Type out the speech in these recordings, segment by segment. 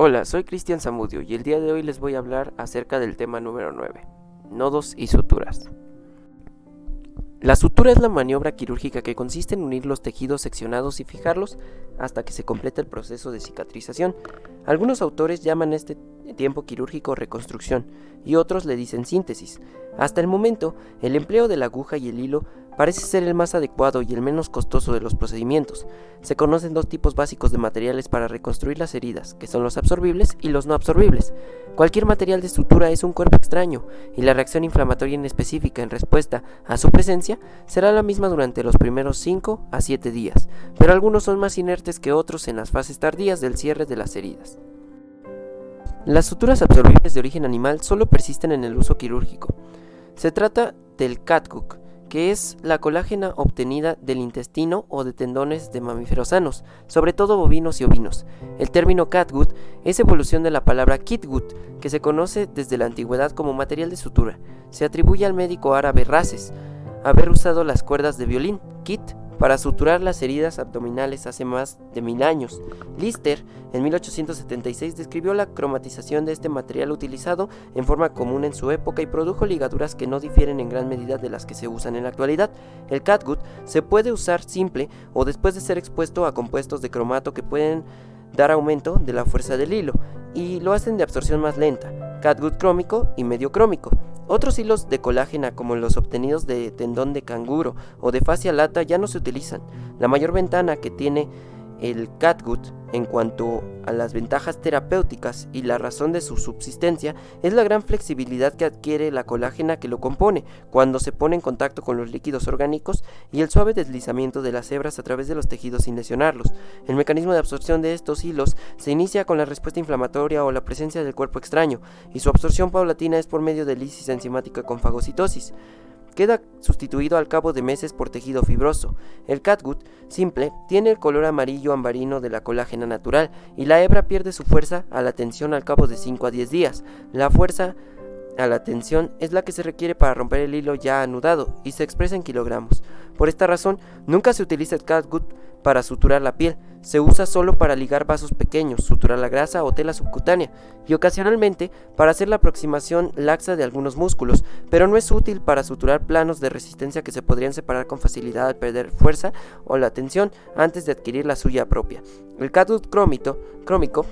Hola, soy Cristian Zamudio y el día de hoy les voy a hablar acerca del tema número 9, nodos y suturas. La sutura es la maniobra quirúrgica que consiste en unir los tejidos seccionados y fijarlos hasta que se complete el proceso de cicatrización. Algunos autores llaman este tiempo quirúrgico reconstrucción y otros le dicen síntesis. Hasta el momento, el empleo de la aguja y el hilo parece ser el más adecuado y el menos costoso de los procedimientos. Se conocen dos tipos básicos de materiales para reconstruir las heridas, que son los absorbibles y los no absorbibles. Cualquier material de sutura es un cuerpo extraño, y la reacción inflamatoria inespecífica en respuesta a su presencia será la misma durante los primeros 5 a 7 días, pero algunos son más inertes que otros en las fases tardías del cierre de las heridas. Las suturas absorbibles de origen animal solo persisten en el uso quirúrgico. Se trata del catgut, que es la colágena obtenida del intestino o de tendones de mamíferos sanos, sobre todo bovinos y ovinos. El término catgut es evolución de la palabra kitgut, que se conoce desde la antigüedad como material de sutura. Se atribuye al médico árabe Races haber usado las cuerdas de violín, kit, para suturar las heridas abdominales hace más de 1000 años. Lister, en 1876, describió la cromatización de este material utilizado en forma común en su época y produjo ligaduras que no difieren en gran medida de las que se usan en la actualidad. El catgut se puede usar simple o después de ser expuesto a compuestos de cromato que pueden dar aumento de la fuerza del hilo y lo hacen de absorción más lenta, catgut crómico y medio crómico. Otros hilos de colágena como los obtenidos de tendón de canguro o de fascia lata ya no se utilizan. La mayor ventana que tiene el catgut en cuanto a las ventajas terapéuticas y la razón de su subsistencia es la gran flexibilidad que adquiere la colágena que lo compone cuando se pone en contacto con los líquidos orgánicos y el suave deslizamiento de las hebras a través de los tejidos sin lesionarlos. El mecanismo de absorción de estos hilos se inicia con la respuesta inflamatoria o la presencia del cuerpo extraño y su absorción paulatina es por medio de lisis enzimática con fagocitosis. Queda sustituido al cabo de meses por tejido fibroso. El catgut simple tiene el color amarillo ambarino de la colágena natural y la hebra pierde su fuerza a la tensión al cabo de 5 a 10 días. La fuerza a la tensión es la que se requiere para romper el hilo ya anudado y se expresa en kilogramos. Por esta razón, nunca se utiliza el catgut para suturar la piel, se usa solo para ligar vasos pequeños, suturar la grasa o tela subcutánea y ocasionalmente para hacer la aproximación laxa de algunos músculos, pero no es útil para suturar planos de resistencia que se podrían separar con facilidad al perder fuerza o la tensión antes de adquirir la suya propia. El catgut crómico,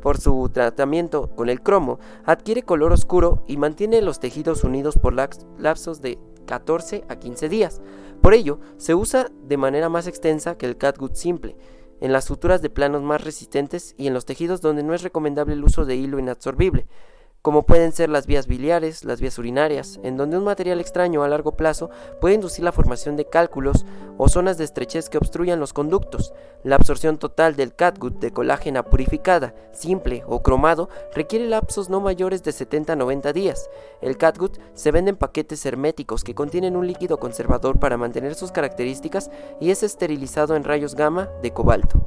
por su tratamiento con el cromo, adquiere color oscuro y mantiene los tejidos unidos por lapsos de 14 a 15 días. Por ello, se usa de manera más extensa que el catgut simple, en las suturas de planos más resistentes y en los tejidos donde no es recomendable el uso de hilo inabsorbible, como pueden ser las vías biliares, las vías urinarias, en donde un material extraño a largo plazo puede inducir la formación de cálculos o zonas de estrechez que obstruyan los conductos. La absorción total del catgut de colágena purificada, simple o cromado requiere lapsos no mayores de 70 a 90 días. El catgut se vende en paquetes herméticos que contienen un líquido conservador para mantener sus características y es esterilizado en rayos gamma de cobalto.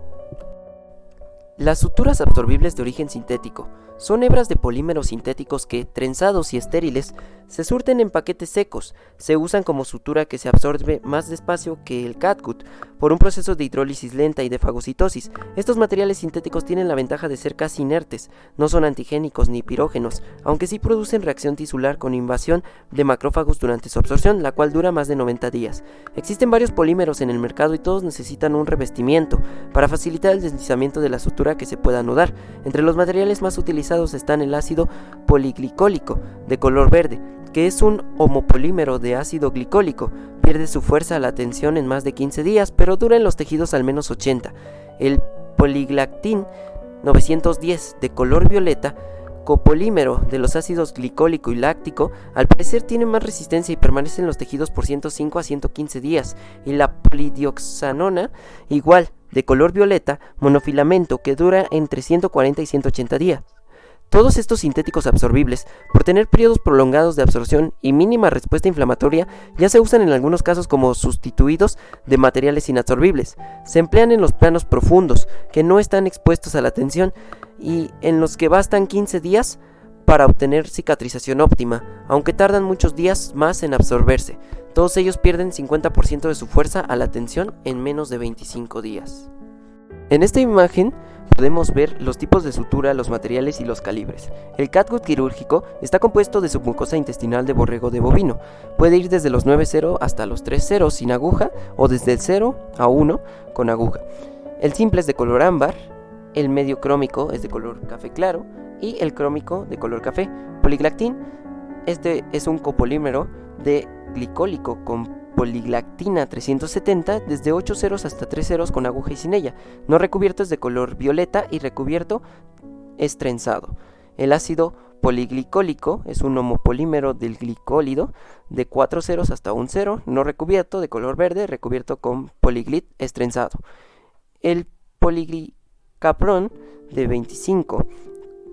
Las suturas absorbibles de origen sintético son hebras de polímeros sintéticos que, trenzados y estériles, se surten en paquetes secos. Se usan como sutura que se absorbe más despacio que el catgut por un proceso de hidrólisis lenta y de fagocitosis. Estos materiales sintéticos tienen la ventaja de ser casi inertes, no son antigénicos ni pirógenos, aunque sí producen reacción tisular con invasión de macrófagos durante su absorción, la cual dura más de 90 días. Existen varios polímeros en el mercado y todos necesitan un revestimiento para facilitar el deslizamiento de la sutura que se pueda anudar. Entre los materiales más utilizados están el ácido poliglicólico de color verde, que es un homopolímero de ácido glicólico, pierde su fuerza a la tensión en más de 15 días, pero dura en los tejidos al menos 80. El poliglactin 910 de color violeta, copolímero de los ácidos glicólico y láctico, al parecer tiene más resistencia y permanece en los tejidos por 105 a 115 días, y la polidioxanona, igual, de color violeta, monofilamento, que dura entre 140 y 180 días. Todos estos sintéticos absorbibles, por tener periodos prolongados de absorción y mínima respuesta inflamatoria, ya se usan en algunos casos como sustituidos de materiales inabsorbibles. Se emplean en los planos profundos, que no están expuestos a la tensión, y en los que bastan 15 días para obtener cicatrización óptima, aunque tardan muchos días más en absorberse. Todos ellos pierden 50% de su fuerza a la tensión en menos de 25 días. En esta imagen podemos ver los tipos de sutura, los materiales y los calibres. El catgut quirúrgico está compuesto de submucosa intestinal de borrego de bovino. Puede ir desde los 9-0 hasta los 3-0 sin aguja o desde el 0 a 1 con aguja. El simple es de color ámbar, el medio crómico es de color café claro y el crómico de color café. Poliglactin, este es un copolímero de glicólico con poliglactina 370 desde 8 ceros hasta 3 ceros con aguja y sin ella. No recubierto es de color violeta y recubierto es trenzado. El ácido poliglicólico es un homopolímero del glicólido de 4 ceros hasta 1 cero, no recubierto, de color verde, recubierto con poliglit es trenzado. El poliglicaprón de 25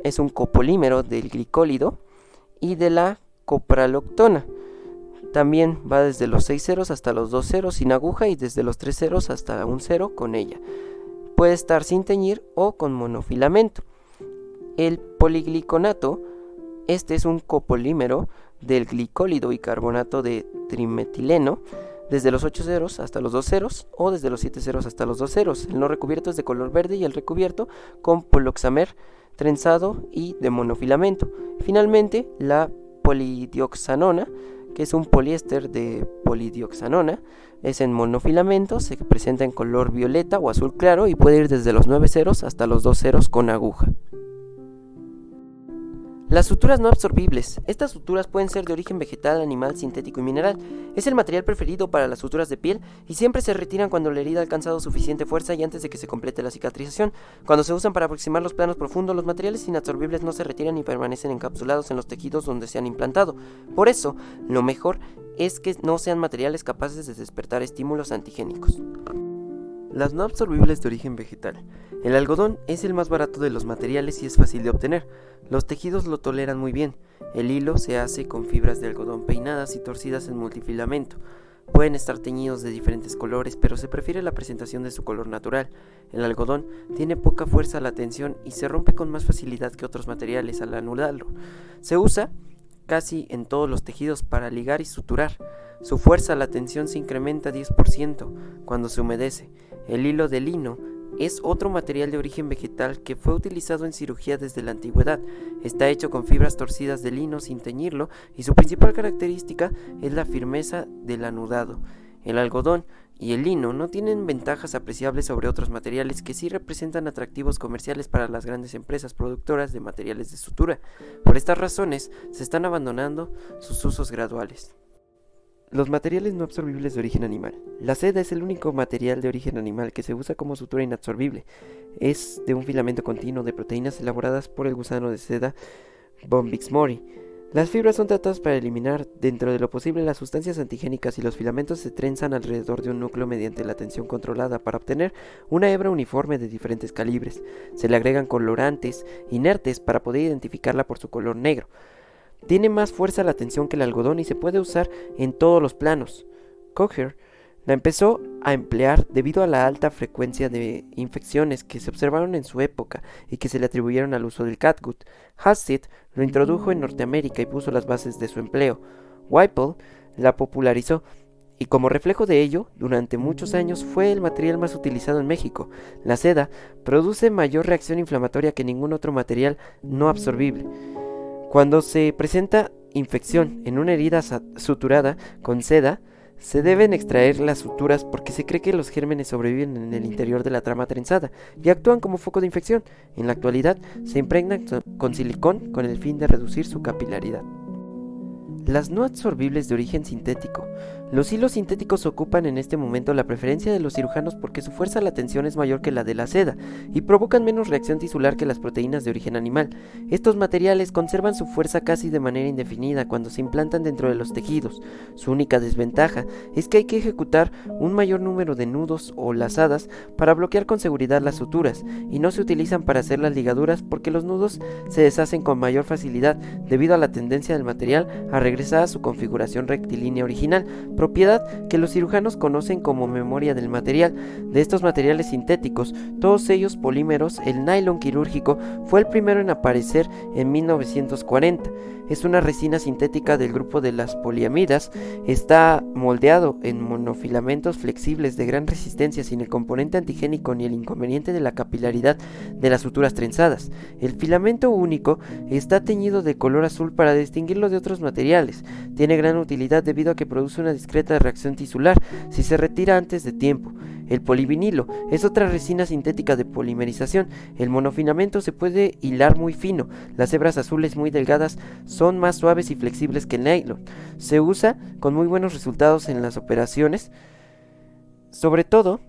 es un copolímero del glicólido y de la copraloctona. También va desde los 6 ceros hasta los 2 ceros sin aguja y desde los 3 ceros hasta 1 cero con ella. Puede estar sin teñir o con monofilamento. El poligliconato, este es un copolímero del glicólido y carbonato de trimetileno desde los 8 ceros hasta los 2 ceros o desde los 7 ceros hasta los 2 ceros. El no recubierto es de color verde y el recubierto con poloxamer trenzado y de monofilamento. Finalmente, la polidioxanona, que es un poliéster de polidioxanona, es en monofilamento, se presenta en color violeta o azul claro y puede ir desde los 9 ceros hasta los 2 ceros con aguja. Las suturas no absorbibles. Estas suturas pueden ser de origen vegetal, animal, sintético y mineral. Es el material preferido para las suturas de piel y siempre se retiran cuando la herida ha alcanzado suficiente fuerza y antes de que se complete la cicatrización. Cuando se usan para aproximar los planos profundos, los materiales inabsorbibles no se retiran y permanecen encapsulados en los tejidos donde se han implantado. Por eso, lo mejor es que no sean materiales capaces de despertar estímulos antigénicos. Las no absorbibles de origen vegetal. El algodón es el más barato de los materiales y es fácil de obtener. Los tejidos lo toleran muy bien. El hilo se hace con fibras de algodón peinadas y torcidas en multifilamento. Pueden estar teñidos de diferentes colores, pero se prefiere la presentación de su color natural. El algodón tiene poca fuerza a la tensión y se rompe con más facilidad que otros materiales al anudarlo. Se usa casi en todos los tejidos para ligar y suturar. Su fuerza a la tensión se incrementa 10% cuando se humedece. El hilo de lino es otro material de origen vegetal que fue utilizado en cirugía desde la antigüedad. Está hecho con fibras torcidas de lino sin teñirlo y su principal característica es la firmeza del anudado. El algodón y el lino no tienen ventajas apreciables sobre otros materiales que sí representan atractivos comerciales para las grandes empresas productoras de materiales de sutura. Por estas razones, se están abandonando sus usos graduales. Los materiales no absorbibles de origen animal. La seda es el único material de origen animal que se usa como sutura inabsorbible. Es de un filamento continuo de proteínas elaboradas por el gusano de seda Bombyx mori. Las fibras son tratadas para eliminar, dentro de lo posible, las sustancias antigénicas y los filamentos se trenzan alrededor de un núcleo mediante la tensión controlada para obtener una hebra uniforme de diferentes calibres. Se le agregan colorantes inertes para poder identificarla por su color negro. Tiene más fuerza la tensión que el algodón y se puede usar en todos los planos. Kocher la empezó a emplear debido a la alta frecuencia de infecciones que se observaron en su época y que se le atribuyeron al uso del catgut. Halstead lo introdujo en Norteamérica y puso las bases de su empleo. Whipple la popularizó y como reflejo de ello, durante muchos años fue el material más utilizado en México. La seda produce mayor reacción inflamatoria que ningún otro material no absorbible. Cuando se presenta infección en una herida suturada con seda, se deben extraer las suturas porque se cree que los gérmenes sobreviven en el interior de la trama trenzada y actúan como foco de infección. En la actualidad, se impregnan con silicón con el fin de reducir su capilaridad. Las no absorbibles de origen sintético. Los hilos sintéticos ocupan en este momento la preferencia de los cirujanos porque su fuerza a la tensión es mayor que la de la seda y provocan menos reacción tisular que las proteínas de origen animal. Estos materiales conservan su fuerza casi de manera indefinida cuando se implantan dentro de los tejidos. Su única desventaja es que hay que ejecutar un mayor número de nudos o lazadas para bloquear con seguridad las suturas y no se utilizan para hacer las ligaduras porque los nudos se deshacen con mayor facilidad debido a la tendencia del material a regresar a su configuración rectilínea original, propiedad que los cirujanos conocen como memoria del material. De estos materiales sintéticos, todos ellos polímeros, el nylon quirúrgico fue el primero en aparecer en 1940. es una resina sintética del grupo de las poliamidas. Está moldeado en monofilamentos flexibles de gran resistencia sin el componente antigénico ni el inconveniente de la capilaridad de las suturas trenzadas. El filamento único está teñido de color azul para distinguirlo de otros materiales. Tiene gran utilidad debido a que produce una discreta reacción tisular si se retira antes de tiempo. El polivinilo es otra resina sintética de polimerización. El monofilamento se puede hilar muy fino. Las hebras azules muy delgadas son más suaves y flexibles que el nylon. Se usa con muy buenos resultados en las operaciones, sobre todo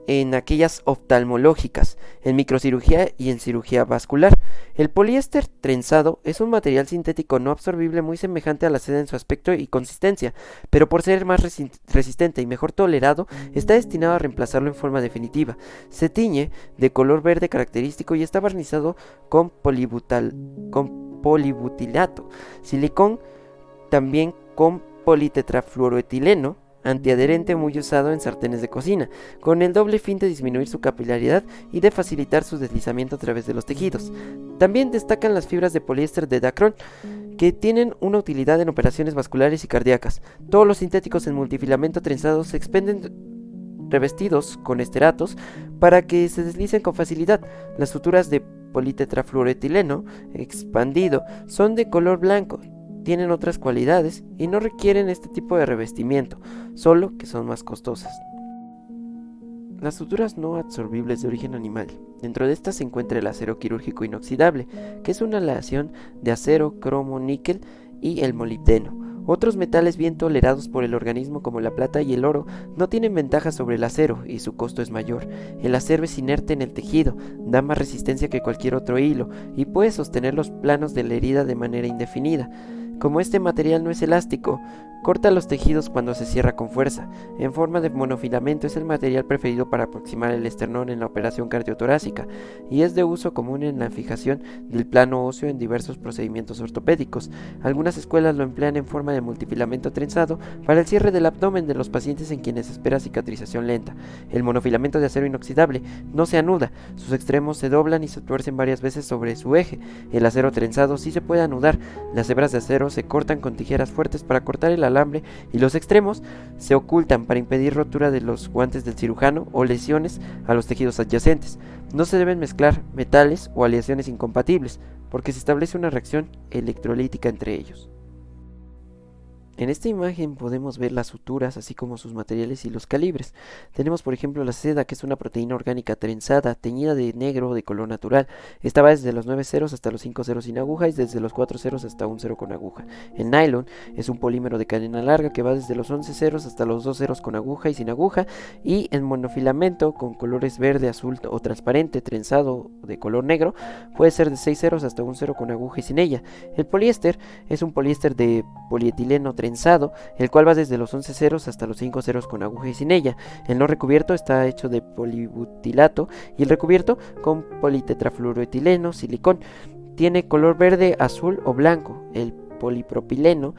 en aquellas oftalmológicas, en microcirugía y en cirugía vascular. El poliéster trenzado es un material sintético no absorbible muy semejante a la seda en su aspecto y consistencia, pero por ser más resistente y mejor tolerado, está destinado a reemplazarlo en forma definitiva. Se tiñe de color verde característico y está barnizado con polibutilato, silicón, también con politetrafluoroetileno, antiadherente muy usado en sartenes de cocina, con el doble fin de disminuir su capilaridad y de facilitar su deslizamiento a través de los tejidos. También destacan las fibras de poliéster de Dacron, que tienen una utilidad en operaciones vasculares y cardíacas. Todos los sintéticos en multifilamento trenzado se expenden revestidos con esteratos para que se deslicen con facilidad. Las suturas de politetrafluoroetileno expandido son de color blanco. Tienen otras cualidades y no requieren este tipo de revestimiento, solo que son más costosas. Las suturas no absorbibles de origen animal. Dentro de estas se encuentra el acero quirúrgico inoxidable, que es una aleación de acero, cromo, níquel y el molibdeno. Otros metales bien tolerados por el organismo como la plata y el oro no tienen ventaja sobre el acero y su costo es mayor. El acero es inerte en el tejido, da más resistencia que cualquier otro hilo y puede sostener los planos de la herida de manera indefinida. Como este material no es elástico, corta los tejidos cuando se cierra con fuerza. En forma de monofilamento es el material preferido para aproximar el esternón en la operación cardiotorácica y es de uso común en la fijación del plano óseo en diversos procedimientos ortopédicos. Algunas escuelas lo emplean en forma de multifilamento trenzado para el cierre del abdomen de los pacientes en quienes se espera cicatrización lenta. El monofilamento de acero inoxidable no se anuda, sus extremos se doblan y se tuercen varias veces sobre su eje. El acero trenzado sí se puede anudar. Las hebras de acero se cortan con tijeras fuertes para cortar el alambre y los extremos se ocultan para impedir rotura de los guantes del cirujano o lesiones a los tejidos adyacentes. No se deben mezclar metales o aleaciones incompatibles porque se establece una reacción electrolítica entre ellos. En esta imagen podemos ver las suturas, así como sus materiales y los calibres. Tenemos por ejemplo la seda, que es una proteína orgánica trenzada, teñida de negro de color natural. Esta va desde los 9 ceros hasta los 5 ceros sin aguja y desde los 4 ceros hasta un cero con aguja. El nylon es un polímero de cadena larga que va desde los 11 ceros hasta los 2 ceros con aguja y sin aguja. Y el monofilamento con colores verde, azul o transparente, trenzado de color negro, puede ser de 6 ceros hasta un cero con aguja y sin ella. El poliéster es un poliéster de polietileno trenzado, el cual va desde los 11 ceros hasta los 5 ceros con aguja y sin ella. El no recubierto está hecho de polibutilato y el recubierto con politetrafluoroetileno, silicón. Tiene color verde, azul o blanco. El polipropileno,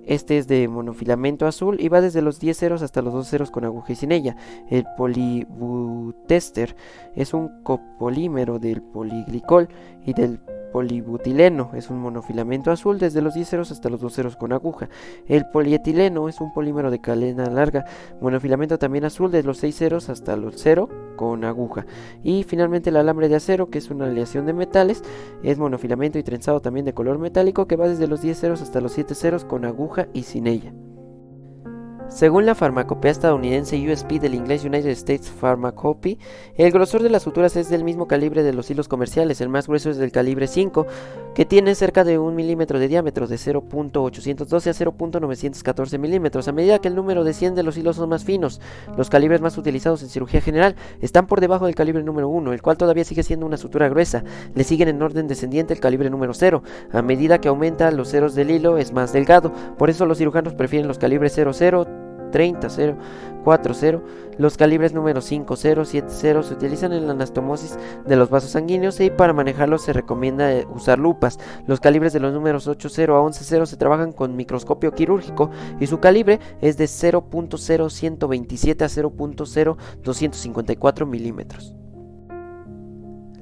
este es de monofilamento azul y va desde los 10 ceros hasta los 2 ceros con aguja y sin ella. El polibutester es un copolímero del poliglicol y del polibutileno, es un monofilamento azul desde los 10 ceros hasta los 2 ceros con aguja. El polietileno es un polímero de cadena larga, monofilamento también azul desde los 6 ceros hasta los 0 con aguja. Y finalmente el alambre de acero, que es una aleación de metales, es monofilamento y trenzado también de color metálico, que va desde los 10 ceros hasta los 7 ceros con aguja y sin ella. Según la farmacopea estadounidense USP del inglés United States Pharmacopy, el grosor de las suturas es del mismo calibre de los hilos comerciales. El más grueso es del calibre 5, que tiene cerca de 1 milímetro de diámetro, de 0.812 a 0.914 milímetros, a medida que el número de 100 de los hilos son más finos. Los calibres más utilizados en cirugía general están por debajo del calibre número 1, el cual todavía sigue siendo una sutura gruesa. Le siguen en orden descendiente el calibre número 0. A medida que aumenta los ceros del hilo es más delgado, por eso los cirujanos prefieren los calibres 00, 30, 0, 4, 0. Los calibres número 5, 0, 7, 0 se utilizan en la anastomosis de los vasos sanguíneos y para manejarlos se recomienda usar lupas. Los calibres de los números 8, 0 a 11, 0 se trabajan con microscopio quirúrgico y su calibre es de 0.0127 a 0.0254 milímetros.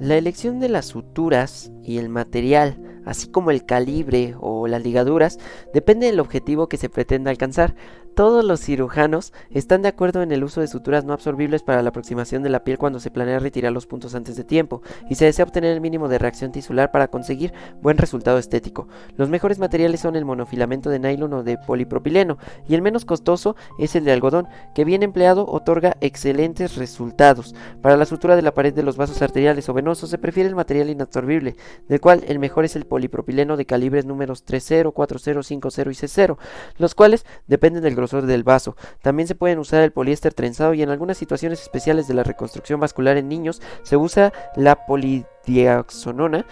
La elección de las suturas y el material así como el calibre o las ligaduras, depende del objetivo que se pretenda alcanzar. Todos los cirujanos están de acuerdo en el uso de suturas no absorbibles para la aproximación de la piel cuando se planea retirar los puntos antes de tiempo y se desea obtener el mínimo de reacción tisular para conseguir buen resultado estético. Los mejores materiales son el monofilamento de nylon o de polipropileno y el menos costoso es el de algodón, que bien empleado otorga excelentes resultados. Para la sutura de la pared de los vasos arteriales o venosos se prefiere el material inabsorbible, del cual el mejor es el polipropileno de calibres números 3,0, 4,0, 5,0 y 6,0, los cuales dependen del grosor del vaso. También se pueden usar el poliéster trenzado y en algunas situaciones especiales de la reconstrucción vascular en niños se usa la polidioxonona,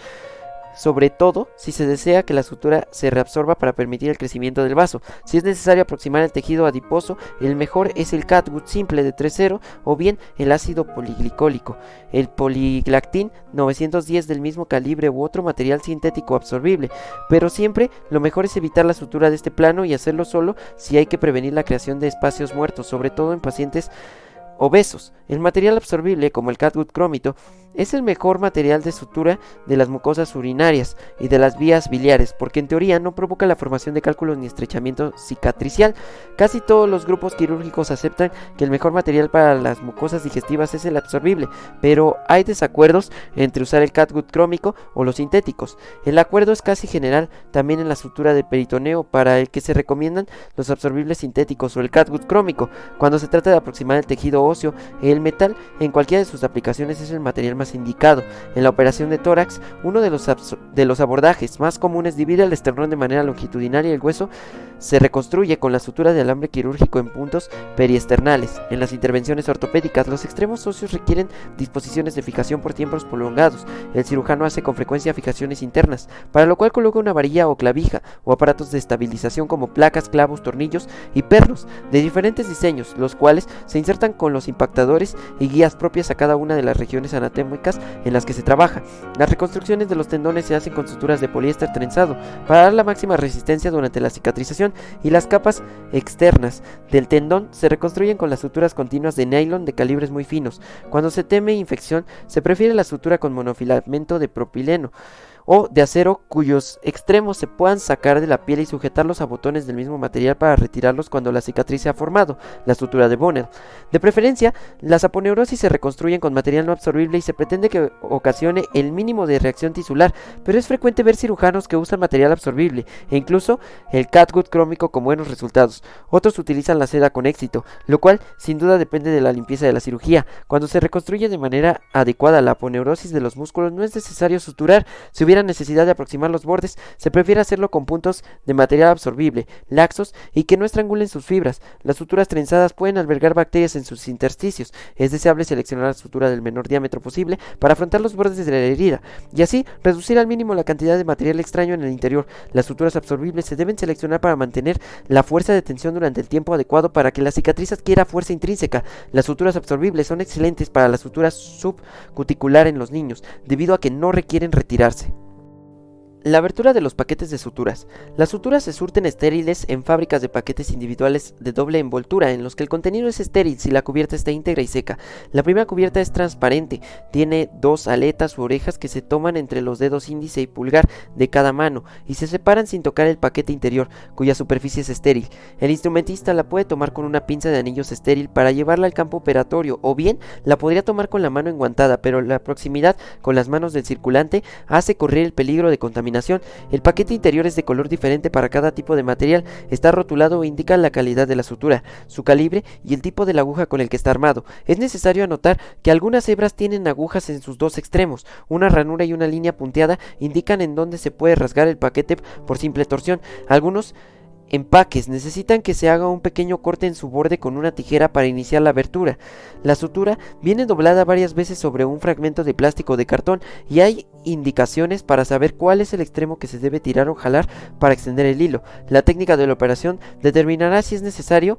sobre todo si se desea que la sutura se reabsorba para permitir el crecimiento del vaso. Si es necesario aproximar el tejido adiposo, el mejor es el catgut simple de 3,0 o bien el ácido poliglicólico, el poliglactin 910 del mismo calibre u otro material sintético absorbible, pero siempre lo mejor es evitar la sutura de este plano y hacerlo solo si hay que prevenir la creación de espacios muertos, sobre todo en pacientes obesos. El material absorbible, como el catgut crómito, es el mejor material de sutura de las mucosas urinarias y de las vías biliares, porque en teoría no provoca la formación de cálculos ni estrechamiento cicatricial. Casi todos los grupos quirúrgicos aceptan que el mejor material para las mucosas digestivas es el absorbible, pero hay desacuerdos entre usar el catgut crómico o los sintéticos. El acuerdo es casi general también en la sutura del peritoneo, para el que se recomiendan los absorbibles sintéticos o el catgut crómico. Cuando se trata de aproximar el tejido óseo, el metal en cualquiera de sus aplicaciones es el material más indicado. En la operación de tórax, uno de los abordajes más comunes divide el esternón de manera longitudinal y el hueso se reconstruye con la sutura de alambre quirúrgico en puntos periesternales. En las intervenciones ortopédicas, los extremos óseos requieren disposiciones de fijación por tiempos prolongados. El cirujano hace con frecuencia fijaciones internas, para lo cual coloca una varilla o clavija o aparatos de estabilización como placas, clavos, tornillos y pernos de diferentes diseños, los cuales se insertan con los impactadores y guías propias a cada una de las regiones anatómicas en las que se trabaja. Las reconstrucciones de los tendones se hacen con suturas de poliéster trenzado para dar la máxima resistencia durante la cicatrización, y las capas externas del tendón se reconstruyen con las suturas continuas de nylon de calibres muy finos. Cuando se teme infección, se prefiere la sutura con monofilamento de propileno o de acero cuyos extremos se puedan sacar de la piel y sujetarlos a botones del mismo material para retirarlos cuando la cicatriz se ha formado, la sutura de Bonnell. De preferencia, las aponeurosis se reconstruyen con material no absorbible y se pretende que ocasione el mínimo de reacción tisular, pero es frecuente ver cirujanos que usan material absorbible e incluso el catgut crómico con buenos resultados. Otros utilizan la seda con éxito, lo cual sin duda depende de la limpieza de la cirugía. Cuando se reconstruye de manera adecuada la aponeurosis de los músculos, no es necesario suturar. Si hubiera necesidad de aproximar los bordes, se prefiere hacerlo con puntos de material absorbible, laxos y que no estrangulen sus fibras. Las suturas trenzadas pueden albergar bacterias en sus intersticios. Es deseable seleccionar la sutura del menor diámetro posible para afrontar los bordes de la herida y así reducir al mínimo la cantidad de material extraño en el interior. Las suturas absorbibles se deben seleccionar para mantener la fuerza de tensión durante el tiempo adecuado para que la cicatriz adquiera fuerza intrínseca. Las suturas absorbibles son excelentes para la sutura subcuticular en los niños, debido a que no requieren retirarse. La abertura de los paquetes de suturas. Las suturas se surten estériles en fábricas de paquetes individuales de doble envoltura, en los que el contenido es estéril si la cubierta está íntegra y seca. La primera cubierta es transparente, tiene dos aletas u orejas que se toman entre los dedos índice y pulgar de cada mano y se separan sin tocar el paquete interior, cuya superficie es estéril. El instrumentista la puede tomar con una pinza de anillos estéril para llevarla al campo operatorio, o bien la podría tomar con la mano enguantada, pero la proximidad con las manos del circulante hace correr el peligro de contaminación. El paquete interior es de color diferente para cada tipo de material, está rotulado e indica la calidad de la sutura, su calibre y el tipo de la aguja con el que está armado. Es necesario anotar que algunas hebras tienen agujas en sus dos extremos. Una ranura y una línea punteada indican en dónde se puede rasgar el paquete por simple torsión. Algunos empaques necesitan que se haga un pequeño corte en su borde con una tijera para iniciar la abertura. La sutura viene doblada varias veces sobre un fragmento de plástico o de cartón y hay indicaciones para saber cuál es el extremo que se debe tirar o jalar para extender el hilo. La técnica de la operación determinará si es necesario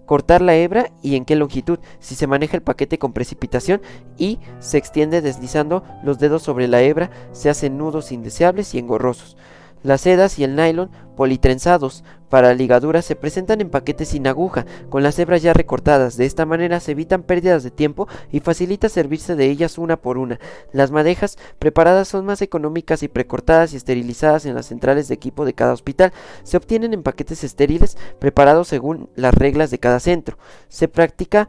cortar la hebra y en qué longitud, si se maneja el paquete con precipitación y se extiende deslizando los dedos sobre la hebra, se hacen nudos indeseables y engorrosos. Las sedas y el nylon politrenzados para ligaduras se presentan en paquetes sin aguja, con las hebras ya recortadas. De esta manera se evitan pérdidas de tiempo y facilita servirse de ellas una por una. Las madejas preparadas son más económicas y precortadas y esterilizadas en las centrales de equipo de cada hospital. Se obtienen en paquetes estériles preparados según las reglas de cada centro. Se practica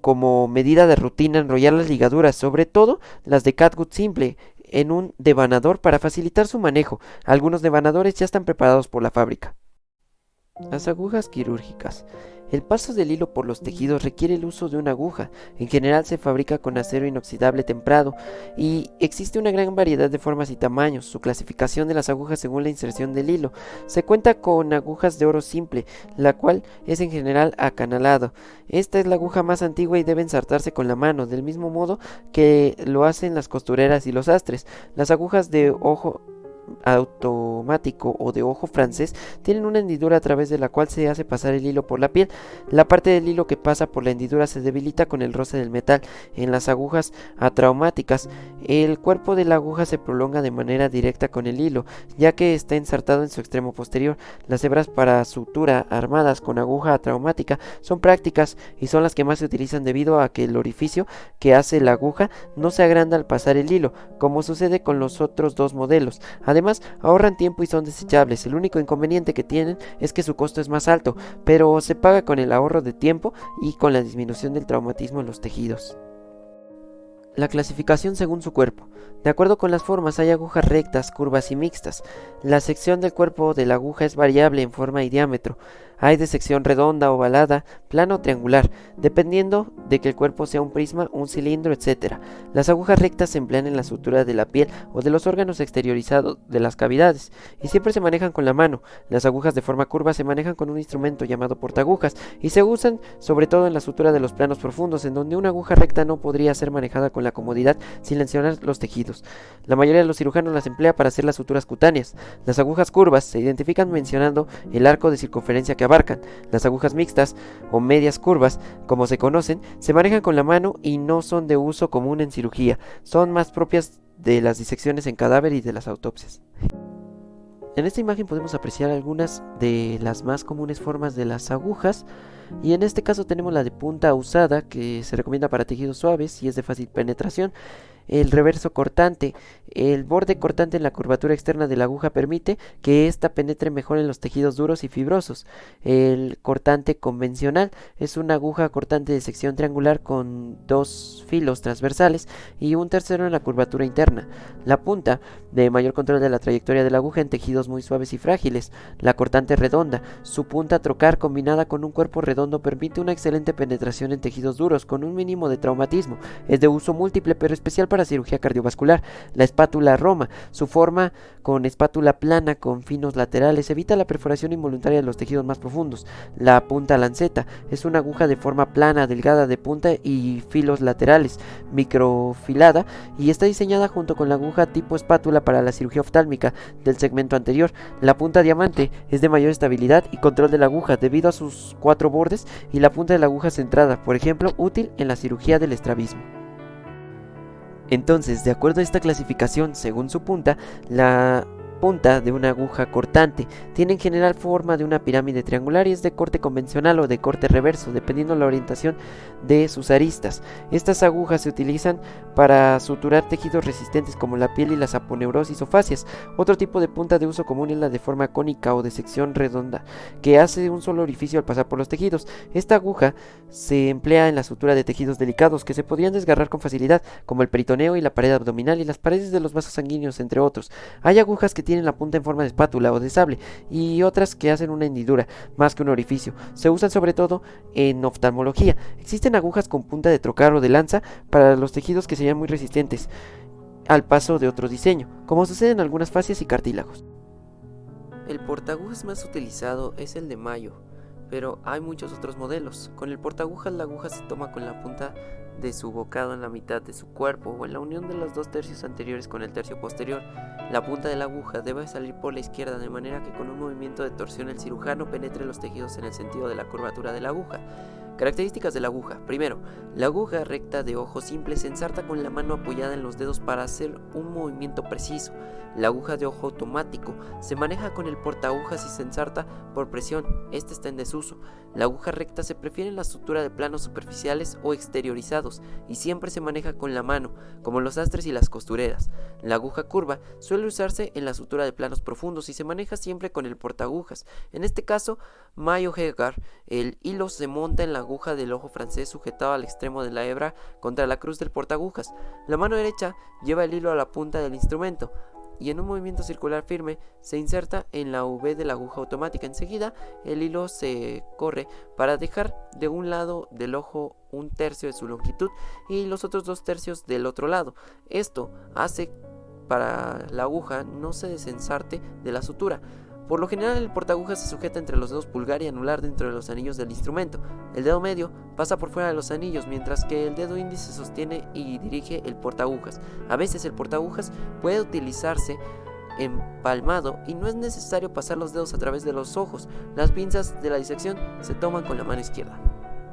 como medida de rutina enrollar las ligaduras, sobre todo las de catgut simple, en un devanador para facilitar su manejo. Algunos devanadores ya están preparados por la fábrica. Las agujas quirúrgicas. El paso del hilo por los tejidos requiere el uso de una aguja. En general se fabrica con acero inoxidable templado y existe una gran variedad de formas y tamaños. Su clasificación de las agujas según la inserción del hilo. Se cuenta con agujas de oro simple, la cual es en general acanalado. Esta es la aguja más antigua y debe ensartarse con la mano, del mismo modo que lo hacen las costureras y los sastres. Las agujas de ojo automático o de ojo francés tienen una hendidura a través de la cual se hace pasar el hilo por la piel. La parte del hilo que pasa por la hendidura se debilita con el roce del metal. En las agujas atraumáticas, el cuerpo de la aguja se prolonga de manera directa con el hilo, ya que está ensartado en su extremo posterior. Las hebras para sutura armadas con aguja atraumática son prácticas y son las que más se utilizan debido a que el orificio que hace la aguja no se agranda al pasar el hilo, como sucede con los otros dos modelos. Además, ahorran tiempo y son desechables. El único inconveniente que tienen es que su costo es más alto, pero se paga con el ahorro de tiempo y con la disminución del traumatismo en los tejidos. La clasificación según su cuerpo. De acuerdo con las formas, hay agujas rectas, curvas y mixtas. La sección del cuerpo de la aguja es variable en forma y diámetro. Hay de sección redonda, ovalada, plana o triangular, dependiendo de que el cuerpo sea un prisma, un cilindro, etc. Las agujas rectas se emplean en la sutura de la piel o de los órganos exteriorizados de las cavidades y siempre se manejan con la mano. Las agujas de forma curva se manejan con un instrumento llamado portaagujas y se usan sobre todo en la sutura de los planos profundos, en donde una aguja recta no podría ser manejada con la comodidad sin lesionar los tejidos. La mayoría de los cirujanos las emplea para hacer las suturas cutáneas. Las agujas curvas se identifican mencionando el arco de circunferencia que abarcan. Las agujas mixtas o medias curvas, como se conocen, se manejan con la mano y no son de uso común en cirugía. Son más propias de las disecciones en cadáver y de las autopsias. En esta imagen podemos apreciar algunas de las más comunes formas de las agujas, y en este caso tenemos la de punta usada, que se recomienda para tejidos suaves y es de fácil penetración. El reverso cortante. El borde cortante en la curvatura externa de la aguja permite que ésta penetre mejor en los tejidos duros y fibrosos. El cortante convencional es una aguja cortante de sección triangular con dos filos transversales y un tercero en la curvatura interna. La punta, de mayor control de la trayectoria de la aguja en tejidos muy suaves y frágiles. La cortante redonda. Su punta trocar combinada con un cuerpo redondo permite una excelente penetración en tejidos duros con un mínimo de traumatismo. Es de uso múltiple pero especial para cirugía cardiovascular. La espátula Roma. Su forma con espátula plana con finos laterales evita la perforación involuntaria de los tejidos más profundos. La punta lanceta es una aguja de forma plana, delgada de punta y filos laterales, microfilada, y está diseñada junto con la aguja tipo espátula para la cirugía oftálmica del segmento anterior. La punta diamante es de mayor estabilidad y control de la aguja debido a sus 4 bordes y la punta de la aguja centrada, por ejemplo, útil en la cirugía del estrabismo. Entonces, de acuerdo a esta clasificación, según su punta, la punta de una aguja cortante tiene en general forma de una pirámide triangular y es de corte convencional o de corte reverso, dependiendo de la orientación de sus aristas. Estas agujas se utilizan para suturar tejidos resistentes como la piel y las aponeurosis o fascias. Otro tipo de punta de uso común es la de forma cónica o de sección redonda, que hace un solo orificio al pasar por los tejidos. Esta aguja se emplea en la sutura de tejidos delicados que se podrían desgarrar con facilidad, como el peritoneo y la pared abdominal y las paredes de los vasos sanguíneos, entre otros. Hay agujas que tienen la punta en forma de espátula o de sable y otras que hacen una hendidura más que un orificio. Se usan sobre todo en oftalmología. Existen agujas con punta de trocar o de lanza para los tejidos que serían muy resistentes al paso de otro diseño, como sucede en algunas fascias y cartílagos. El portaagujas más utilizado es el de Mayo, pero hay muchos otros modelos. Con el portaagujas la aguja se toma con la punta de su bocado en la mitad de su cuerpo o en la unión de los 2 tercios anteriores con el tercio posterior. La punta de la aguja debe salir por la izquierda de manera que con un movimiento de torsión el cirujano penetre los tejidos en el sentido de la curvatura de la aguja. Características de la aguja. Primero, la aguja recta de ojo simple se ensarta con la mano apoyada en los dedos para hacer un movimiento preciso. La aguja de ojo automático se maneja con el portaagujas y se ensarta por presión. Este está en desuso. La aguja recta se prefiere en la sutura de planos superficiales o exteriorizados y siempre se maneja con la mano, como los sastres y las costureras. La aguja curva suele usarse en la sutura de planos profundos y se maneja siempre con el portaagujas. En este caso, Mayo Hegar, el hilo se monta en la aguja del ojo francés sujetado al extremo de la hebra contra la cruz del portaagujas. La mano derecha lleva el hilo a la punta del instrumento y en un movimiento circular firme se inserta en la V de la aguja automática. Enseguida el hilo se corre para dejar de un lado del ojo 1/3 de su longitud y los otros 2/3 del otro lado. Esto hace para la aguja no se desensarte de la sutura. Por lo general el portaagujas se sujeta entre los dedos pulgar y anular dentro de los anillos del instrumento. El dedo medio pasa por fuera de los anillos, mientras que el dedo índice sostiene y dirige el portaagujas. A veces el portaagujas puede utilizarse empalmado y no es necesario pasar los dedos a través de los ojos. Las pinzas de la disección se toman con la mano izquierda.